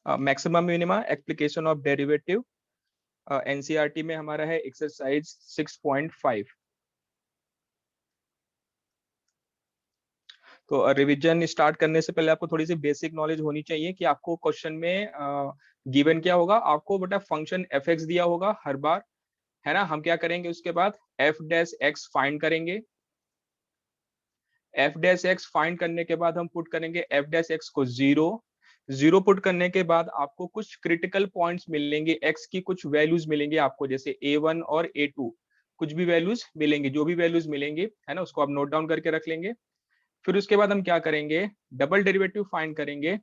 Maximum minima application of derivative, NCERT में हमारा है एक्सरसाइज 6.5। तो रिवीजन स्टार्ट करने से पहले आपको थोड़ी सी बेसिक नॉलेज होनी चाहिए कि आपको क्वेश्चन में गिवन क्या होगा। आपको बेटा फंक्शन एफ एक्स दिया होगा हर बार, है ना। हम क्या करेंगे उसके बाद एफ डैश एक्स फाइंड करेंगे। एफ डैश एक्स फाइंड करने के बाद हम पुट करेंगे एफ डैश एक्स को 0 पुट करने के बाद आपको कुछ क्रिटिकल पॉइंट्स मिलेंगे, एक्स की कुछ वैल्यूज मिलेंगे आपको, जैसे a1 और a2 कुछ भी वैल्यूज मिलेंगे, जो भी वैल्यूज मिलेंगे, है ना, उसको आप नोट डाउन करके रख लेंगे। फिर उसके बाद हम क्या करेंगे, डबल डेरिवेटिव फाइंड करेंगे,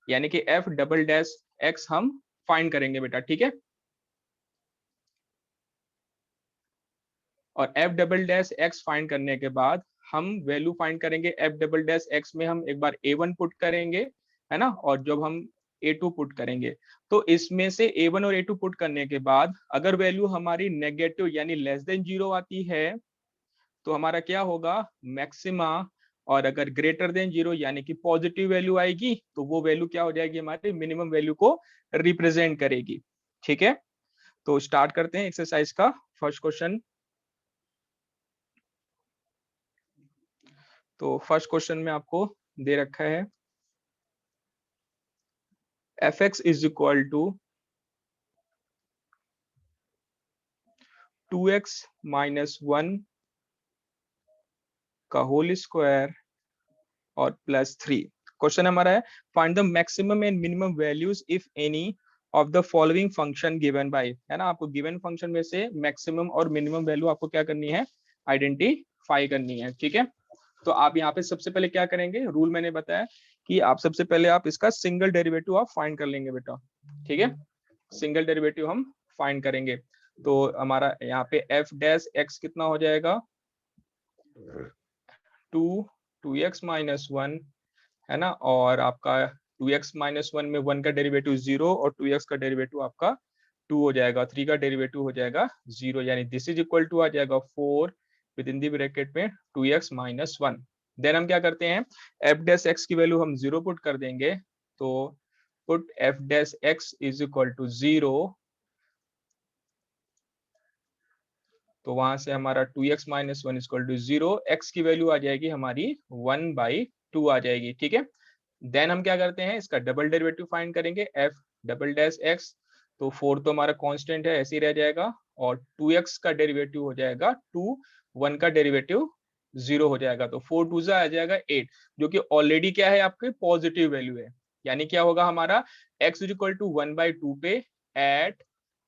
यानी कि एफ डबल डैश एक्स हम फाइंड करेंगे बेटा, ठीक है। और F double dash x find करने के बाद हम वैल्यू फाइंड करेंगे एफ डबल डैश एक्स में। हम एक बार a1 पुट करेंगे, है ना, और जब हम a2 पुट करेंगे, तो इसमें से a1 और a2 पुट करने के बाद अगर वैल्यू हमारी नेगेटिव यानी लेस देन 0 आती है तो हमारा क्या होगा, मैक्सिमा। और अगर ग्रेटर देन 0 यानी कि पॉजिटिव वैल्यू आएगी तो वो वैल्यू क्या हो जाएगी, हमारे मिनिमम वैल्यू को रिप्रेजेंट करेगी, ठीक है। तो स्टार्ट करते हैं एक्सरसाइज का फर्स्ट क्वेश्चन। तो फर्स्ट क्वेश्चन में आपको दे रखा है F X is equal to 2x minus 1 का होल स्क्वायर और प्लस 3। क्वेश्चन हमारा है find the maximum and minimum values if any of the following function given by, है ना। आपको गिवन फंक्शन में से मैक्सिमम और मिनिमम वैल्यू आपको क्या करनी है, आइडेंटिफाई करनी है, ठीक है। तो आप यहाँ पे सबसे पहले क्या करेंगे, रूल मैंने बताया कि आप सबसे पहले आप इसका सिंगल डेरिवेटिव आप फाइंड कर लेंगे बेटा, ठीक है। सिंगल डेरिवेटिव हम फाइंड करेंगे। तो हमारा यहाँ पे एफ डैश एक्स कितना हो जाएगा, 2x माइनस 1, है ना। और आपका 2x माइनस 1 में 1 का डेरिवेटिव 0 और 2x का डेरिवेटिव आपका 2 हो जाएगा, 3 का डेरिवेटिव हो जाएगा 0, यानी दिस इज इक्वल टू आ जाएगा 4 विद इन दी ब्रैकेट में 2x माइनस 1। देन हम क्या करते हैं, एफ डैश एक्स की वैल्यू हम 0 पुट कर देंगे। तो put F dash X is equal to 0, तो वहां से हमारा 2x minus 1 equal to 0, X की वैल्यू आ जाएगी हमारी 1/2 आ जाएगी, ठीक है। देन हम क्या करते हैं, इसका डबल डेरिवेटिव फाइंड करेंगे, एफ डबल डैश एक्स। तो 4 तो हमारा कांस्टेंट है, ऐसे ही रह जाएगा, और 2x का डेरिवेटिव हो जाएगा 2, 1 का डेरिवेटिव 0 हो जाएगा, तो 4 2 आ जाएगा 8, जो कि ऑलरेडी क्या है, आपके पॉजिटिव वैल्यू है। यानी क्या होगा हमारा, x इज इक्वल टू 1/2 पे at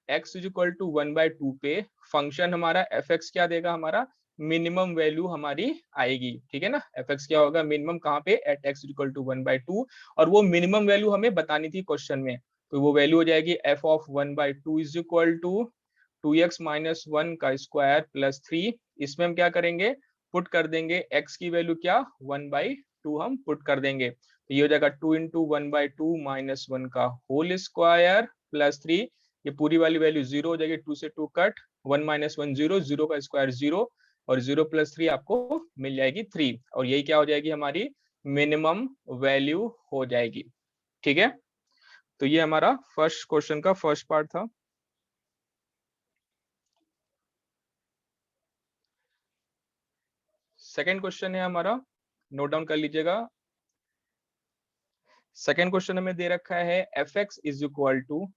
x is equal to 1/2 पे फंक्शन हमारा एफ एक्स क्या देगा, हमारा मिनिमम वैल्यू हमारी आएगी, ठीक है ना। एफ एक्स क्या होगा, मिनिमम कहाँ पे, एट x इक्वल टू 1/2, और वो मिनिमम वैल्यू हमें बतानी थी क्वेश्चन में। तो वो वैल्यू हो जाएगी F of 1/2 is equal to 2x minus 1 का स्क्वायर प्लस 3। इसमें हम क्या करेंगे, पुट कर देंगे x की वैल्यू क्या, 1/2 हम पुट कर देंगे। तो ये हो जाएगा 2 इंटू 1/2 माइनस 1 का होल स्क्वायर प्लस 3। ये पूरी वाली वैल्यू 0 हो जाएगी, 2 से 2 कट, 1 माइनस 1 0, 0 का स्क्वायर 0, और 0 प्लस 3 आपको मिल जाएगी 3, और यही क्या हो जाएगी, हमारी मिनिमम वैल्यू हो जाएगी, ठीक है। तो ये हमारा फर्स्ट क्वेश्चन का फर्स्ट पार्ट था। सेकेंड क्वेश्चन है हमारा, नोट डाउन कर लीजिएगा। सेकेंड क्वेश्चन हमें दे रखा है F X is equal to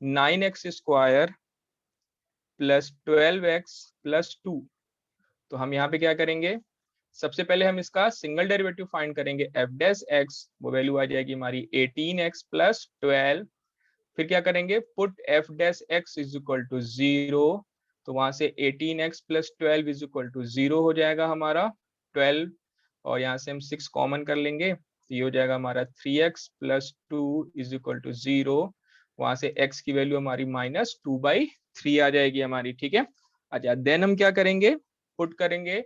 9x square plus 12x plus 2। तो हम यहाँ पे क्या करेंगे, सबसे पहले हम इसका सिंगल डेरिवेटिव फाइंड करेंगे, एफ डैश एक्स, वो वैल्यू आ जाएगी हमारी 18x प्लस 12। फिर क्या करेंगे, put F dash X is equal to 0, तो वहां से 18x plus 12 is equal to 0 हो जाएगा हमारा 12, और यहाँ से हम 6 कॉमन कर लेंगे, तो ये हो जाएगा हमारा 3x plus 2 is equal to 0। वहां से x की वैल्यू हमारी माइनस 2/3 आ जाएगी हमारी, ठीक है। अच्छा, देन हम क्या करेंगे, पुट करेंगे,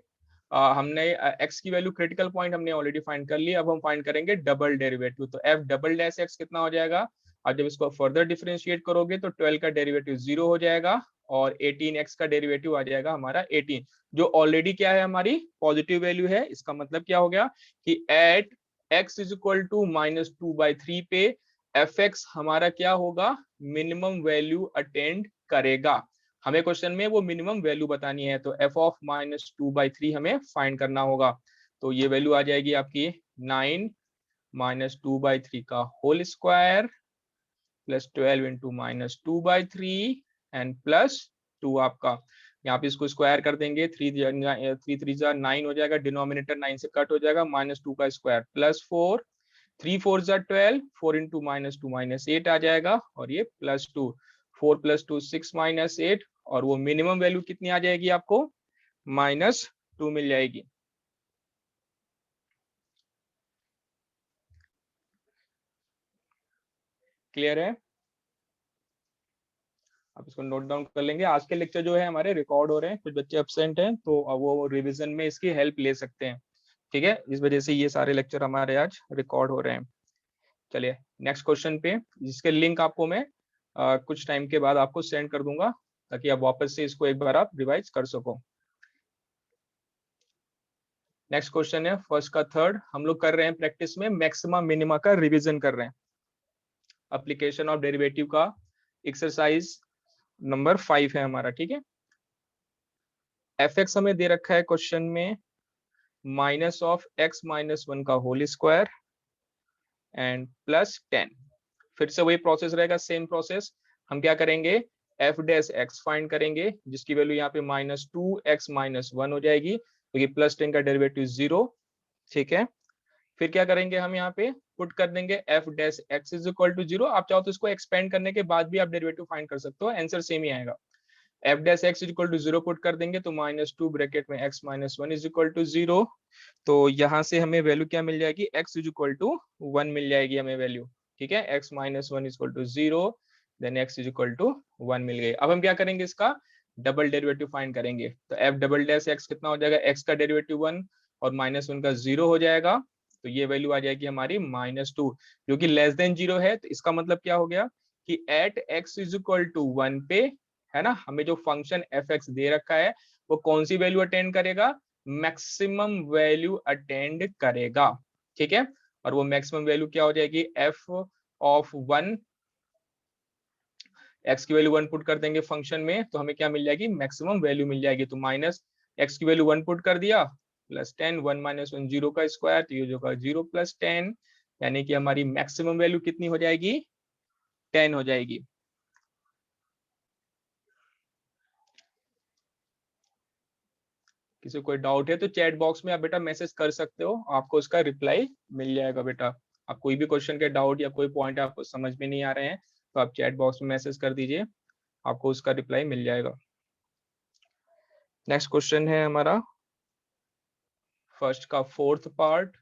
हमने x की वैल्यू क्रिटिकल पॉइंट हमने ऑलरेडी फाइंड कर लिया, अब हम फाइंड करेंगे डबल डेरिवेटिव। तो f डबल डैश x कितना हो जाएगा, और जब इसको फर्दर डिफरेंशिएट करोगे तो 12 का डेरिवेटिव 0 हो जाएगा, और 18x का डेरिवेटिव आ जाएगा हमारा 18, जो ऑलरेडी क्या है, हमारी पॉजिटिव वैल्यू है। इसका मतलब क्या हो गया कि at x is equal to -2/3 पे fx हमारा क्या होगा, मिनिमम वैल्यू अटेंड करेगा। हमें क्वेश्चन में वो मिनिमम वैल्यू बतानी है, तो f ऑफ -2/3 हमें फाइंड करना होगा। तो ये वैल्यू आ जाएगी आपकी 9 -2/3 का whole square plus 12 into -2/3 and plus 2 आपका, यहाँ पे इसको स्क्वायर कर देंगे, 3 3 9 हो जाएगा, डिनोमिनेटर 9 से कट हो जाएगा, -2 का स्क्वायर प्लस 4, 3 4 12, 4 इंटू -2 -8 आ जाएगा, और ये +2, 4 + 2 6 -8, और वो मिनिमम वैल्यू कितनी आ जाएगी आपको, -2 मिल जाएगी। क्लियर है? आप इसको नोट डाउन कर लेंगे। आज के लेक्चर जो है हमारे रिकॉर्ड हो रहे हैं, कुछ बच्चे एब्सेंट हैं तो अब वो रिवीजन में इसकी हेल्प ले सकते हैं, ठीक है। इस वजह से ये सारे लेक्चर हमारे आज रिकॉर्ड हो रहे हैं। चलिए नेक्स्ट क्वेश्चन पे, जिसके लिंक आपको मैं कुछ टाइम के बाद आपको सेंड कर दूंगा, ताकि आप वापस से इसको एक बार आप रिवाइज कर सको। नेक्स्ट क्वेश्चन है फर्स्ट का थर्ड, हम लोग कर रहे हैं प्रैक्टिस में मैक्सिमा मिनिमा का रिवीजन कर रहे हैं। एप्लीकेशन ऑफ डेरिवेटिव का एक्सरसाइज नंबर 5 है हमारा, ठीक है। fx हमें दे रखा है क्वेश्चन में -(x-1) का होल स्क्वायर एंड +10। फिर से वही प्रोसेस रहेगा, सेम प्रोसेस। हम क्या करेंगे, f डैश x फाइंड करेंगे, जिसकी वैल्यू यहाँ पे -2x-1 हो जाएगी, क्योंकि +10 का डेरिवेटिव 0, ठीक है। फिर क्या करेंगे, हम यहाँ पे पुट कर देंगे f dash x is equal to 0। आप चाहो तो इसको एक्सपेंड करने के बाद भी आप डेरिवेटिव फाइंड कर सकते हो, आंसर सेम ही आएगा। f dash x is equal to 0 put कर देंगे तो -2 ब्रैकेट में x-1 इज इक्वल टू 0। तो यहाँ से हमें वैल्यू क्या मिल जाएगी, x इज इक्वल टू 1 मिल जाएगी हमें वैल्यू, ठीक है। x-1 is equal to 0, then x is equal to 1 मिल गई। अब हम क्या करेंगे, इसका डबल डेरिवेटिव फाइंड करेंगे। तो f डबल डैश x कितना हो जाएगा, x का डेरिवेटिव 1 और -1 का 0 हो जाएगा, तो ये वैल्यू आ जाएगी हमारी -2, जो कि लेस देन 0 है। तो इसका मतलब क्या हो गया कि at x is equal to 1 पे, है ना, हमें जो फंक्शन fx दे रखा है वो कौन सी वैल्यू अटेंड करेगा, मैक्सिमम वैल्यू अटेंड करेगा, ठीक है। और वो मैक्सिमम वैल्यू क्या हो जाएगी, f ऑफ 1, x की वैल्यू 1 पुट कर देंगे फंक्शन में, तो हमें क्या मिल जाएगी, मैक्सिमम वैल्यू मिल जाएगी। तो -x की वैल्यू 1 पुट कर दिया, +10, 1 - 1 0 का स्क्वायर, तो ये जो का 0 + 10, यानी कि हमारी मैक्सिमम वैल्यू कितनी हो जाएगी, 10 हो जाएगी। किसी कोई डाउट है तो चैट बॉक्स में आप बेटा मैसेज कर सकते हो, आपको उसका रिप्लाई मिल जाएगा बेटा। आप कोई भी क्वेश्चन के डाउट या कोई पॉइंट आपको समझ में नहीं आ रहे हैं तो आप चैट बॉक्स में मैसेज कर दीजिए, आपको उसका रिप्लाई मिल जाएगा। नेक्स्ट क्वेश्चन है हमारा फर्स्ट का फोर्थ पार्ट।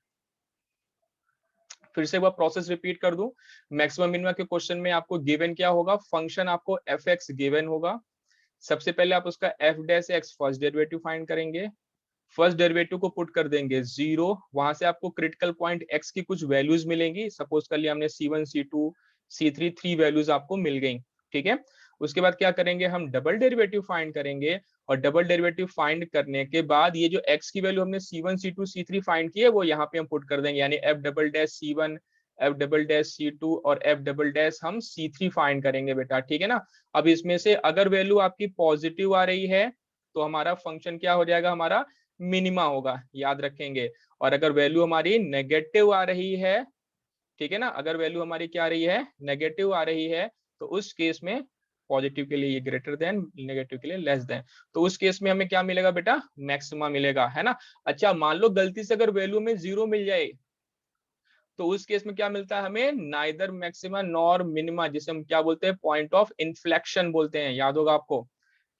फिर से एक बार प्रोसेस रिपीट कर दूं, मैक्सिमम मिनिमम के क्वेश्चन में आपको गिवन क्या होगा, फंक्शन आपको fx गिवन होगा। सबसे पहले आप उसका f dash x first derivative find करेंगे, फर्स्ट डेरिवेटिव को पुट कर देंगे 0, वहां से आपको क्रिटिकल पॉइंट x की कुछ वैल्यूज मिलेंगी। सपोज कर लिया हमने c1 c2 c3 3 वैल्यूज आपको मिल गई, ठीक है। उसके बाद क्या करेंगे, हम डबल डेरिवेटिव फाइंड करेंगे, और डबल डेरिवेटिव फाइंड करने के बाद ये जो x की वैल्यू हमने c1 c2 c3 फाइंड की है वो यहाँ पे हम पुट कर देंगे, यानी f double dash c1, f double dash c2 और f डबल डैश हम c3 फाइंड करेंगे बेटा, ठीक है ना। अब इसमें से अगर वैल्यू आपकी पॉजिटिव आ रही है तो हमारा फंक्शन क्या हो जाएगा, हमारा मिनिमा होगा, याद रखेंगे। और अगर वैल्यू हमारी नेगेटिव आ रही है, ठीक है ना, अगर वैल्यू हमारी क्या आ रही है, नेगेटिव आ रही है, तो उस केस में पॉजिटिव के लिए ये ग्रेटर देन, नेगेटिव के लिए लेस देन, तो उस केस में हमें क्या मिलेगा बेटा, मैक्सिमा मिलेगा, है ना। अच्छा मान लो गलती से अगर वैल्यू में 0 मिल जाए, तो उस केस में क्या मिलता है हमें, नाइदर मैक्सिमा नॉर मिनिमा, जिसे हम क्या बोलते हैं, पॉइंट ऑफ इन्फ्लेक्शन बोलते हैं, याद होगा आपको,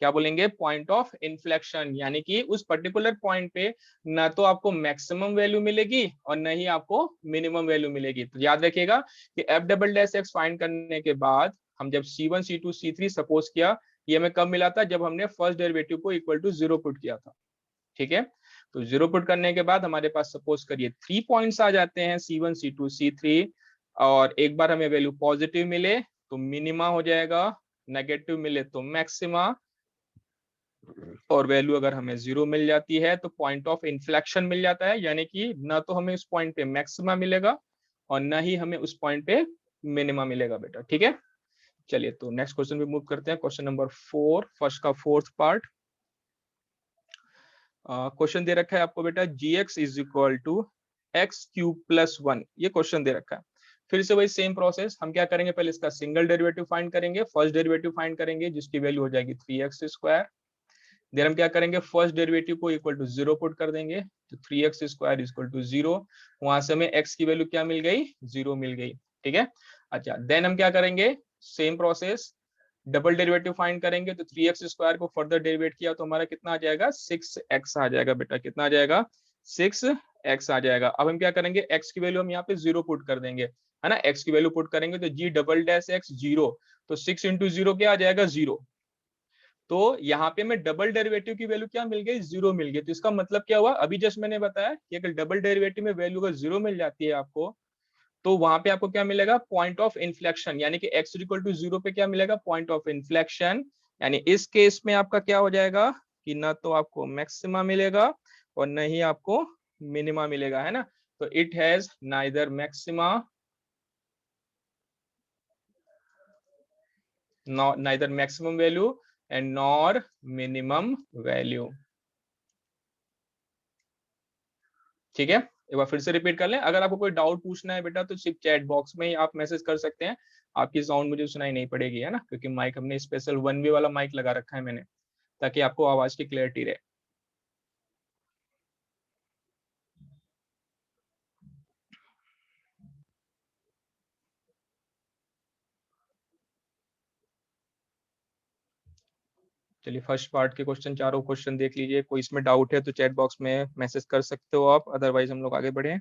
क्या बोलेंगे, पॉइंट ऑफ इन्फ्लेक्शन। यानी कि उस पर्टिकुलर पॉइंट पे ना तो आपको मैक्सिमम वैल्यू मिलेगी और न ही आपको मिनिमम वैल्यू मिलेगी। तो याद रखिएगा कि f double dash x find करने के बाद हम जब c1 c2 c3 सपोज किया, ये हमें कब मिला था, जब हमने फर्स्ट डेरिवेटिव को इक्वल टू 0 पुट किया था, ठीक है। तो 0 पुट करने के बाद हमारे पास सपोज करिए 3 पॉइंट्स आ जाते हैं, c1 c2 c3, और एक बार हमें वैल्यू पॉजिटिव मिले तो मिनिमा हो जाएगा, नेगेटिव मिले तो मैक्सिमा, और वैल्यू अगर हमें 0 मिल जाती है तो पॉइंट ऑफ इन्फ्लेक्शन मिल जाता है, यानी कि ना तो हमें उस पॉइंट पे मैक्सिमा मिलेगा और ना ही हमें उस पॉइंट पे मिनिमम मिलेगा बेटा, ठीक है। चलिए तो नेक्स्ट क्वेश्चन पे मूव करते हैं, क्वेश्चन नंबर 4, फर्स्ट का फोर्थ पार्ट। क्वेश्चन दे रखा है आपको बेटा gx is equal to X cube plus 1, ये क्वेश्चन दे रखा है। फिर से वही सेम प्रोसेस, हम क्या करेंगे, पहले इसका सिंगल डेरिवेटिव फाइंड करेंगे, फर्स्ट डेरिवेटिव फाइंड करेंगे जिसकी वैल्यू हो जाएगी 3x स्क्वायर। देन हम क्या करेंगे, फर्स्ट डेरिवेटिव को इक्वल टू 0 पुट कर देंगे, तो 3x स्क्वायर इक्वल टू 0। वहां से हमें x की वैल्यू क्या मिल गई, 0 मिल गई, ठीक है। अच्छा, देन हम क्या करेंगे, same process, double derivative find करेंगे, तो 3x स्क्वायर को फर्दर डेरिवेट किया तो हमारा कितना आ जाएगा, 6x आ जाएगा बेटा, कितना आ जाएगा, 6x आ जाएगा। अब हम क्या करेंगे, x की वैल्यू हम यहाँ पे 0 पुट कर देंगे, है ना, x की वैल्यू पुट करेंगे तो g डबल डैश x 0, तो 6 इंटू 0 क्या आ जाएगा, 0। तो यहाँ पे मैं डबल डेरिवेटिव की वैल्यू क्या मिल गई, 0 मिल गई। तो इसका मतलब क्या हुआ, अभी जस्ट मैंने बताया कि अगर डबल डेरिवेटिव में वैल्यू अगर 0 मिल जाती है आपको, तो वहां पे आपको क्या मिलेगा, पॉइंट ऑफ इन्फ्लेक्शन, यानी कि x इक्वल टू 0 पे क्या मिलेगा, पॉइंट ऑफ इन्फ्लेक्शन। यानी इस केस में आपका क्या हो जाएगा कि ना तो आपको मैक्सिमा मिलेगा और न ही आपको मिनिमा मिलेगा, है ना। तो it has neither maxima neither maximum value and nor minimum value, ठीक है। एक बार फिर से रिपीट कर लें, अगर आपको कोई डाउट पूछना है बेटा तो सिर्फ चैट बॉक्स में ही आप मैसेज कर सकते हैं, आपकी साउंड मुझे सुनाई नहीं पड़ेगी, है ना, क्योंकि माइक हमने स्पेशल 1 वे वाला माइक लगा रखा है मैंने, ताकि आपको आवाज की क्लैरिटी रहे। चलिए फर्स्ट पार्ट के क्वेश्चन, चारों क्वेश्चन देख लीजिए, कोई इसमें डाउट है तो चैट बॉक्स में मैसेज कर सकते हो आप, अदरवाइज हम लोग आगे बढ़े।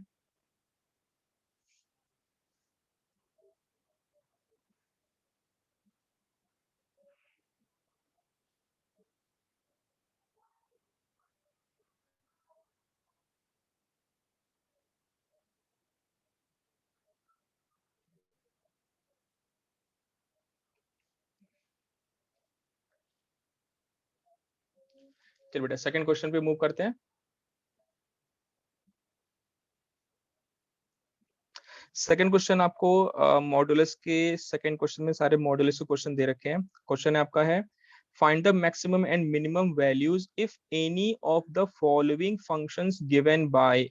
चलिए बेटा सेकंड क्वेश्चन पे मूव करते हैं। सेकंड क्वेश्चन आपको मॉडुलस के सेकंड क्वेश्चन में सारे मॉडुलस के क्वेश्चन दे रखे हैं। क्वेश्चन है आपका है, find the maximum and minimum values if any of the following functions given by,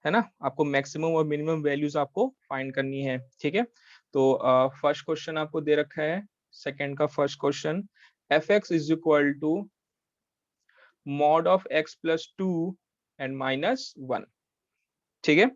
है ना, आपको मैक्सिमम और मिनिमम वैल्यूज आपको फाइंड करनी है, ठीक है। तो फर्स्ट क्वेश्चन आपको दे रखा है, सेकंड का first question, F X is equal to mod of X plus 2 and minus 1, ठीक है।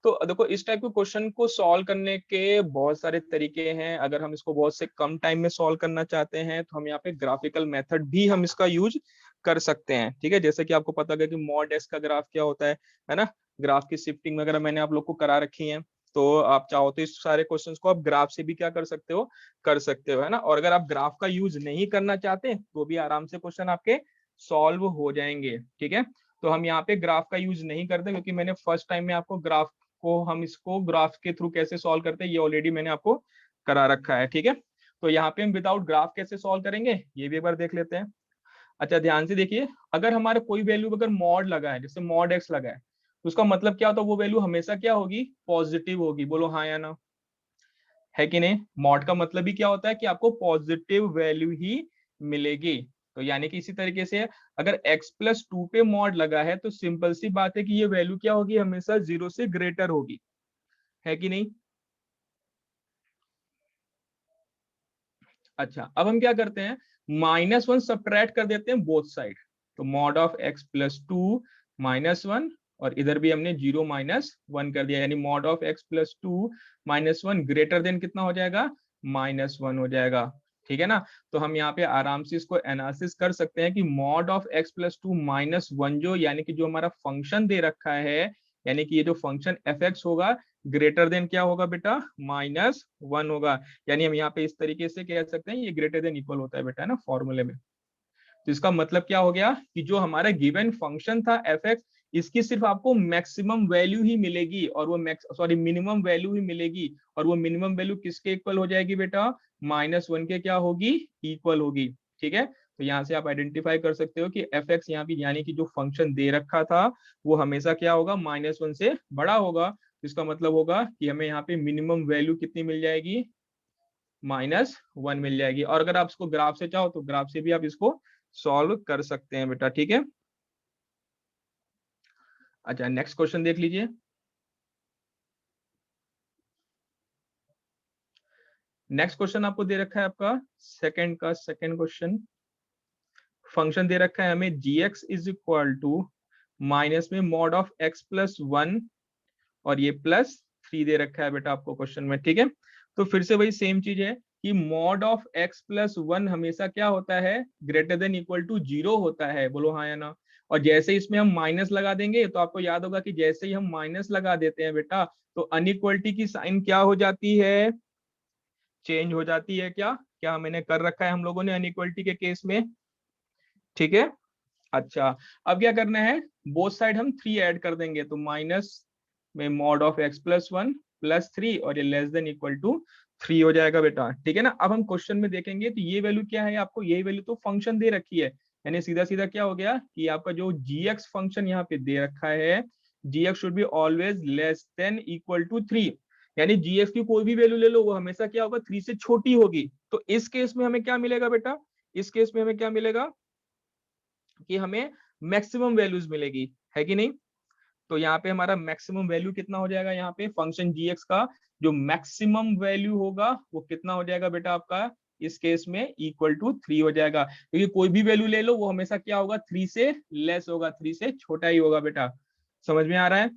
तो देखो इस टाइप के क्वेश्चन को सॉल्व करने के बहुत सारे तरीके हैं। अगर हम इसको बहुत से कम टाइम में सॉल्व करना चाहते हैं तो हम यहाँ पे ग्राफिकल मेथड भी हम इसका यूज कर सकते हैं, ठीक है। जैसे कि आपको पता है कि मॉड एक्स का ग्राफ क्या होता है ना, ग्राफ की शिफ्टिंग वगैरह मैंने आप लोग को करा रखी है। तो आप चाहो तो इस सारे क्वेश्चंस को आप ग्राफ से भी क्या कर सकते हो, है ना। और अगर आप ग्राफ का यूज नहीं करना चाहते तो भी आराम से क्वेश्चन आपके सॉल्व हो जाएंगे, ठीक है। तो हम यहाँ पे ग्राफ का यूज नहीं करते, क्योंकि मैंने फर्स्ट टाइम में आपको ग्राफ को, हम इसको ग्राफ के थ्रू कैसे सॉल्व करते हैं ये ऑलरेडी मैंने आपको करा रखा है, ठीक है। तो यहाँ पे हम विदाउट ग्राफ कैसे सॉल्व करेंगे ये भी एक बार देख लेते हैं। अच्छा ध्यान से देखिए, अगर हमारे कोई वैल्यू अगर मॉड लगा है, जैसे मॉड एक्स लगा है, तो उसका मतलब क्या होता है, वो वैल्यू हमेशा क्या होगी, पॉजिटिव होगी। बोलो हाँ या ना, है कि नहीं। मॉड का मतलब ही क्या होता है कि आपको पॉजिटिव वैल्यू ही मिलेगी। तो यानी कि इसी तरीके से अगर x प्लस 2 पे मॉड लगा है तो सिंपल सी बात है कि ये वैल्यू क्या होगी, हमेशा 0 से ग्रेटर होगी, है कि नहीं। अच्छा अब हम क्या करते हैं, -1 सब्ट्रैक्ट कर देते हैं बोथ साइड। तो मॉड ऑफ x प्लस 2 -1, और इधर भी हमने 0 -1 कर दिया, यानी mod of x plus 2 -1 greater than कितना हो जाएगा, -1 हो जाएगा, ठीक है ना। तो हम यहाँ पे आराम से इसको एनालिसिस कर सकते हैं कि मॉड ऑफ x प्लस 2 -1 जो, यानी कि जो हमारा फंक्शन दे रखा है, यानी कि ये जो फंक्शन एफ एक्स होगा, ग्रेटर देन क्या होगा बेटा, -1 होगा। यानी हम यहाँ पे इस तरीके से कह सकते हैं ये ग्रेटर देन इक्वल होता है बेटा, है ना, फॉर्मूले में। तो इसका मतलब क्या हो गया कि जो हमारा गिवन फंक्शन था एफ एक्स, इसकी सिर्फ आपको मैक्सिमम वैल्यू ही मिलेगी, और वो मिनिमम वैल्यू ही मिलेगी, और वो मिनिमम वैल्यू किसके इक्वल हो जाएगी बेटा, -1 के क्या होगी, इक्वल होगी, ठीक है। तो यहाँ से आप आइडेंटिफाई कर सकते हो कि एफ एक्स यहाँ पे, यानी कि जो फंक्शन दे रखा था वो हमेशा क्या होगा, -1 से बड़ा होगा। इसका मतलब होगा कि हमें यहाँ पे मिनिमम वैल्यू कितनी मिल जाएगी, -1 मिल जाएगी। और अगर आप इसको ग्राफ से चाहो तो ग्राफ से भी आप इसको सॉल्व कर सकते हैं बेटा, ठीक है। अच्छा, नेक्स्ट क्वेश्चन देख लीजिए। नेक्स्ट क्वेश्चन आपको दे रखा है आपका सेकंड क्वेश्चन। फंक्शन दे रखा है हमें gx is equal to minus में मॉड ऑफ x प्लस 1 और ये +3 दे रखा है बेटा आपको क्वेश्चन में, ठीक है। तो फिर से वही सेम चीज है कि मॉड ऑफ x प्लस 1 हमेशा क्या होता है, ग्रेटर देन इक्वल टू 0 होता है, बोलो हाँ या ना। और जैसे इसमें हम माइनस लगा देंगे तो आपको याद होगा कि जैसे ही हम माइनस लगा देते हैं बेटा तो अनइक्वलिटी की साइन क्या हो जाती है, चेंज हो जाती है। क्या क्या मैंने कर रखा है हम लोगों ने अनइक्वलिटी के केस में, ठीक है। अच्छा, अब क्या करना है, बोथ साइड हम 3 ऐड कर देंगे तो माइनस में मॉड ऑफ x प्लस 1 +3 और ये लेस देन इक्वल टू 3 हो जाएगा बेटा, ठीक है ना। अब हम क्वेश्चन में देखेंगे तो ये वैल्यू क्या है, आपको यही वैल्यू तो फंक्शन दे रखी है, यानी सीधा सीधा क्या हो गया कि आपका जो gx फंक्शन यहाँ पे दे रखा है, gx should be always less than equal to 3, यानी gx की कोई भी वैल्यू ले लो वो हमेशा क्या होगा, 3 से छोटी होगी। तो इस केस में हमें क्या मिलेगा बेटा, इस केस में हमें क्या मिलेगा कि हमें मैक्सिमम वैल्यूज मिलेगी, है कि नहीं। तो यहाँ पे हमारा मैक्सिमम वैल्यू कितना हो जाएगा, यहाँ पे फंक्शन gx का जो मैक्सिमम वैल्यू होगा वो कितना हो जाएगा बेटा आपका, इस केस में इक्वल टू 3 हो जाएगा, क्योंकि कोई भी वैल्यू ले लो वो हमेशा क्या होगा, 3 से लेस होगा, 3 से छोटा ही होगा बेटा। समझ में आ रहा है।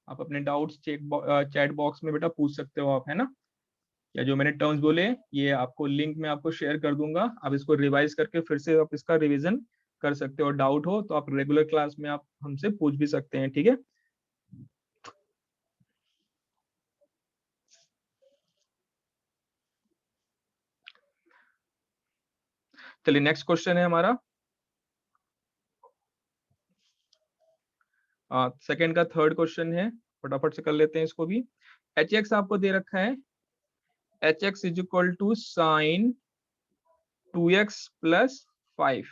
आप अपने डाउट्स चैट बॉक्स में बेटा पूछ सकते हो आप, है ना। या जो मैंने टर्म्स बोले ये आपको लिंक में आपको शेयर कर दूंगा, आप इसको रिवाइज करके फिर से आप इसका रिवीजन कर सकते हो। डाउट हो तो आप रेगुलर क्लास में आप हमसे पूछ भी सकते हैं, ठीक है। चलिए नेक्स्ट क्वेश्चन है हमारा सेकंड का थर्ड क्वेश्चन है, फटाफट से कर लेते हैं इसको भी। एच एक्स आपको दे रखा है, H X is equal to sine 2x plus 5,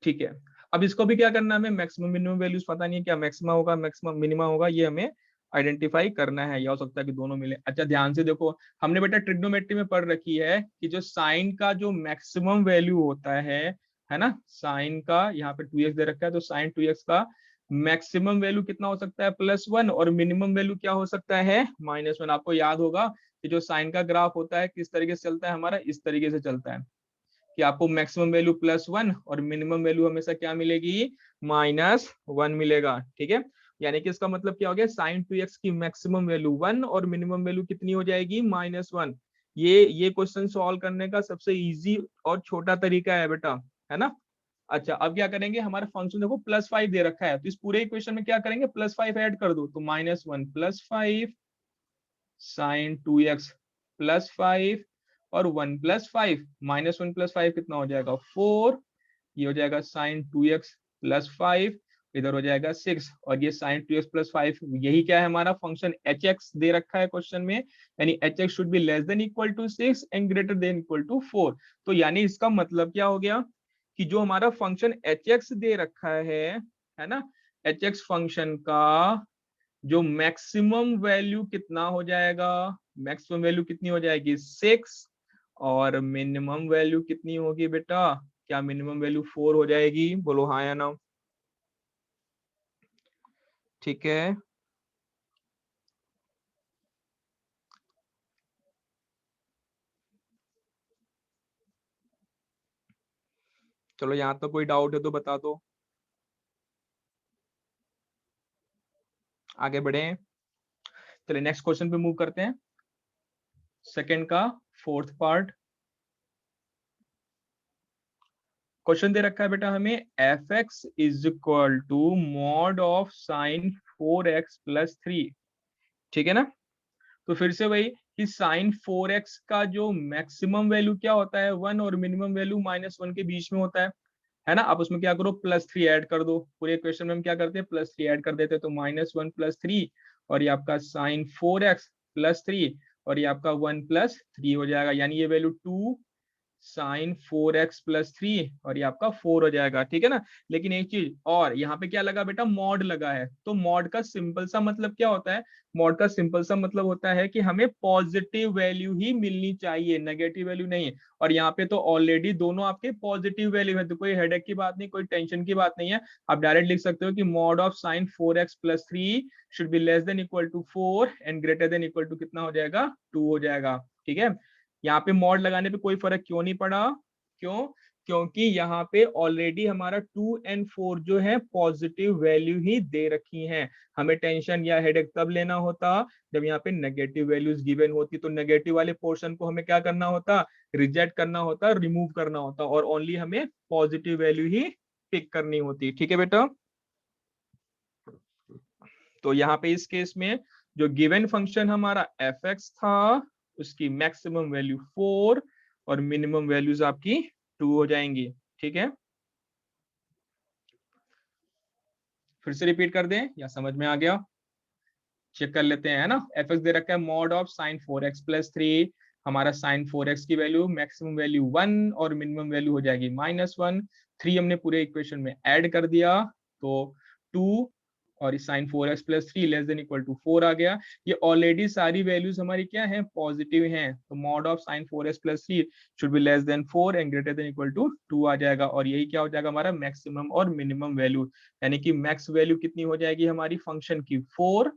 ठीक है। अब इसको भी क्या करना है, हमें मैक्सिमम मिनिमम वैल्यूज पता नहीं है, क्या मैक्सिमा होगा मैक्सिमम मिनिमा होगा, ये हमें आइडेंटिफाई करना है, या हो सकता है कि दोनों मिले। अच्छा ध्यान से देखो, हमने बेटा ट्रिग्नोमेट्री में पढ़ रखी है कि जो साइन का जो मैक्सिमम वैल्यू होता है ना, साइन का यहाँ पे 2x दे रखा है तो साइन 2x का मैक्सिमम वैल्यू कितना हो सकता है, +1, और मिनिमम वैल्यू क्या हो सकता है, -1। आपको याद होगा कि जो साइन का ग्राफ होता है किस तरीके से चलता है हमारा, इस तरीके से चलता है कि आपको मैक्सिमम वैल्यू +1 और मिनिमम वैल्यू हमेशा क्या मिलेगी, -1 मिलेगा, ठीक है। यानी कि इसका मतलब क्या हो गया, साइन 2x की मैक्सिमम वैल्यू 1 और मिनिमम वैल्यू कितनी हो जाएगी, -1। ये क्वेश्चन सॉल्व करने का सबसे इजी और छोटा तरीका है बेटा, है ना। अच्छा, अब क्या करेंगे, हमारा फंक्शन देखो +5 दे रखा है तो इस पूरे इक्वेशन में क्या करेंगे, +5 ऐड कर दो तो -1 +5 साइन 2x +5 और 1 +5, -1 +5 कितना हो जाएगा 4, ये हो जाएगा साइन 2x +5, इधर हो जाएगा 6, और ये साइन 2x +5 यही क्या है हमारा फंक्शन hx दे रखा है क्वेश्चन में, यानी hx should be less than equal to 6 and greater than equal to 4। तो यानी इसका मतलब क्या हो गया कि जो हमारा फंक्शन hx दे रखा है ना, hx फंक्शन का जो मैक्सिमम वैल्यू कितना हो जाएगा, मैक्सिमम वैल्यू कितनी हो जाएगी 6, और मिनिमम वैल्यू कितनी होगी बेटा, क्या मिनिमम वैल्यू 4 हो जाएगी, बोलो हाँ या ना। ठीक है, चलो यहाँ तक कोई डाउट है तो बता दो, आगे बढ़े। चलिए नेक्स्ट क्वेश्चन पे मूव करते हैं, सेकंड का फोर्थ पार्ट। क्वेश्चन दे रखा है बेटा हमें F X is equal to mod of sine 4x + 3, ठीक है ना। तो फिर से वही कि साइन 4x का जो मैक्सिमम वैल्यू क्या होता है 1 और मिनिमम वैल्यू -1 के बीच में होता है ना। आप उसमें क्या करो +3 ऐड कर दो, पूरे इक्वेशन में हम क्या करते हैं +3 ऐड कर देते हैं तो -1 +3, और ये आपका साइन 4x +3, और ये आपका 1 + 3 हो जाएगा, यानी ये वैल्यू 2 साइन 4x प्लस 3 और ये आपका 4 हो जाएगा, ठीक है ना। लेकिन एक चीज और, यहाँ पे क्या लगा बेटा, मॉड लगा है। तो मॉड का सिंपल सा मतलब क्या होता है, मॉड का सिंपल सा मतलब होता है कि हमें पॉजिटिव वैल्यू ही मिलनी चाहिए, नेगेटिव वैल्यू नहीं। और यहाँ पे तो ऑलरेडी दोनों आपके पॉजिटिव वैल्यू है, तो कोई हेडेक की बात नहीं, कोई टेंशन की बात नहीं है। आप डायरेक्ट लिख सकते हो कि mod of sine 4x plus 3 should be less than equal to 4 and greater than equal to कितना हो जाएगा, 2 हो जाएगा, ठीक है। यहाँ पे मॉड लगाने पे कोई फर्क क्यों नहीं पड़ा, क्यों, क्योंकि यहाँ पे ऑलरेडी हमारा 2 एंड 4 जो है पॉजिटिव वैल्यू ही दे रखी हैं। हमें टेंशन या हेडेक तब लेना होता जब यहाँ पे नेगेटिव वैल्यूज गिवन होती, तो नेगेटिव वाले पोर्शन को हमें क्या करना होता, रिजेक्ट करना होता, रिमूव करना होता, और ओनली हमें पॉजिटिव वैल्यू ही पिक करनी होती, ठीक है बेटा। तो यहाँ पे इस केस में जो गिवन फंक्शन हमारा f(x) था, उसकी मैक्सिमम वैल्यू 4 और मिनिमम वैल्यूज आपकी 2 हो जाएंगी, ठीक है। फिर से रिपीट कर दें या समझ में आ गया, चेक कर लेते हैं, है ना। f(x) दे रखा है mod of sine 4x plus 3, हमारा साइन 4x की वैल्यू मैक्सिमम वैल्यू 1 और मिनिमम वैल्यू हो जाएगी -1, 3 हमने पूरे इक्वेशन में ऐड कर दिया तो 2 और sine 4x plus 3 less than equal to 4 आ गया। ये ऑलरेडी सारी वैल्यूज हमारी क्या है, पॉजिटिव हैं, तो mod of sine 4x plus 3 should be less than 4 and greater than equal to 2 आ जाएगा, और यही क्या हो जाएगा हमारा मैक्सिमम और मिनिमम वैल्यू, यानी कि मैक्स वैल्यू कितनी हो जाएगी हमारी फंक्शन की 4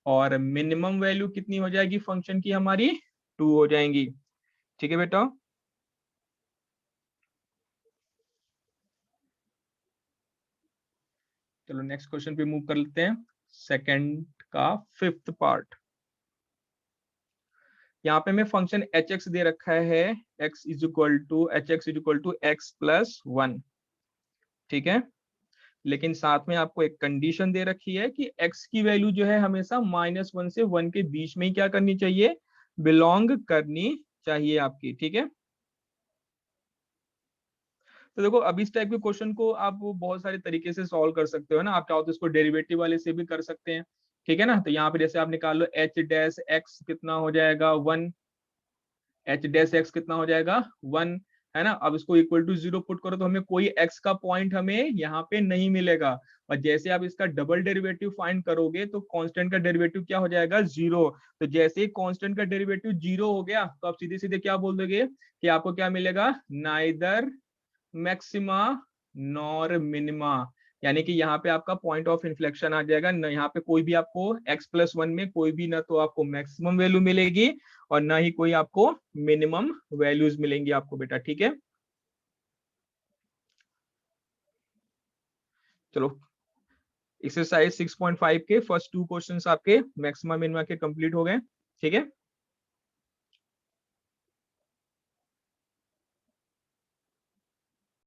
और मिनिमम वैल्यू कितनी हो जाएगी फंक्शन की हमारी 2 हो जाएंगी, ठीक है बेटा। चलो नेक्स्ट क्वेश्चन पे मूव कर लेते हैं, सेकंड का 5th पार्ट। यहाँ पे हमें फंक्शन hx दे रखा है, x is equal to x plus 1, ठीक है। लेकिन साथ में आपको एक कंडीशन दे रखी है कि x की वैल्यू जो है हमेशा -1 से 1 के बीच में ही क्या करनी चाहिए, बिलोंग करनी चाहिए आपकी, ठीक है। तो देखो अब इस टाइप के क्वेश्चन को आप बहुत सारे तरीके से सॉल्व कर सकते हो ना, आप चाहो तो इसको डेरिवेटिव वाले से भी कर सकते हैं, ठीक है ना। तो यहाँ पे जैसे आप निकाल लो एच डैश एक्स कितना हो जाएगा 1, एच डैश एक्स कितना हो जाएगा 1, है ना। अब इसको इक्वल टू 0 पुट करो तो हमें कोई एक्स का पॉइंट हमें यहाँ पे नहीं मिलेगा, और जैसे आप इसका डबल डेरिवेटिव फाइंड करोगे तो कांस्टेंट का डेरिवेटिव क्या हो जाएगा 0। तो जैसे ही कांस्टेंट का डेरिवेटिव 0 हो गया तो आप सीधे सीधे क्या बोल दोगे कि आपको क्या मिलेगा, नाइदर मैक्सिमा नॉर मिनिमा, यानी कि यहाँ पे आपका पॉइंट ऑफ इन्फ्लेक्शन आ जाएगा न, यहाँ पे कोई भी आपको x प्लस 1 में कोई भी ना तो आपको मैक्सिमम वैल्यू मिलेगी और ना ही कोई आपको मिनिमम वैल्यूज मिलेंगी आपको बेटा, ठीक है। चलो एक्सरसाइज 6.5 के फर्स्ट 2 क्वेश्चंस आपके मैक्सिमम मिनिमा के कंप्लीट हो गए, ठीक है।